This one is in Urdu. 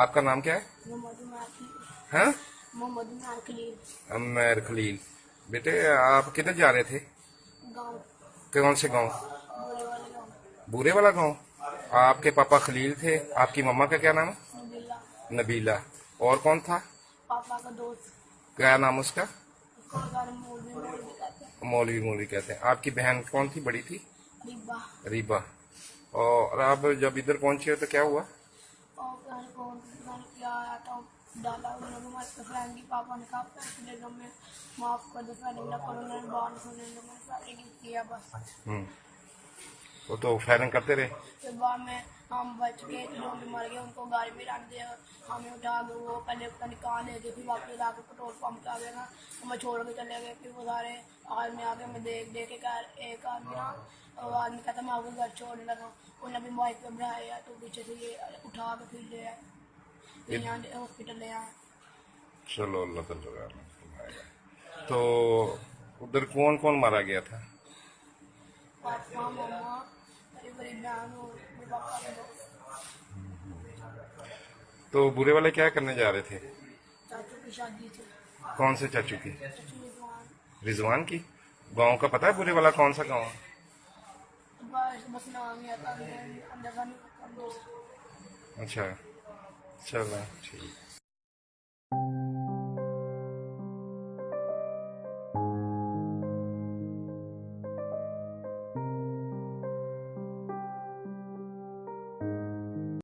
آپ کا نام کیا ہے؟ ہاں، عمیر خلیل. بیٹے آپ کدھر جا رہے تھے؟ گاؤں کون سے گاؤں؟ بولے والے گاؤں بورے والا گاؤں. آپ کے پاپا خلیل تھے، آپ کی مما کا کیا نام ہے؟ نبیلا نبیلہ. اور کون تھا؟ پاپا کا دوست کیا نام اس کا؟ اس کو بارے میں مولوی کہتے ہیں مولوی. مولوی کہتے ہیں. آپ کی بہن کون تھی بڑی تھی؟ ریبا ریبا. اور آپ جب ادھر پہنچے تو کیا ہوا؟ اور میں نے کیا آیا تھا ڈالا انہوں نے ہمارے فرینڈ کی پاپا نے کہا پیسے دے دو میں معاف کر دو فرینڈ نہ کرو انہوں نے بات سننے دو میں سارے کیا بس. وہ تو فائرنگ کرتے رہے. پھر بعد میں ہم بچ گئے جو بھی مر گئے ان کو گاڑی میں رکھ دیا ہمیں اٹھا کے وہ پہلے پتہ نہیں کہاں لے گئے پھر واپس لا کے پٹرول پمپ پہ آ گئے نا ہمیں چھوڑ کے چلے گئے. پھر وہ سارے آدمی آ کے ہمیں دیکھ کے ایک آدمی نا وہ آدمی کہتا میں آپ کو گھر چھوڑنے لگا انہیں بھی بائک پہ بڑھایا تو پیچھے سے یہ اٹھا کے پھر لے آئے پھر یہاں ہاسپٹل لے آئے. چلو اللہ تعالیٰ. تو ادھر کون کون مارا گیا تھا؟ پاپا مما میری بڑی بہن اور میرے پاپا کے دوست تو برے والے کیا کرنے جا رہے تھے؟ چاچو کی شادی تھی. کون سے چاچو کی؟ چچو رضوان رضوان کی. گاؤں کا پتہ ہے برے والا کون سا گاؤں ہے؟ بس نام ہی آتا اندر کا نہیں. اچھا چلو ٹھیک.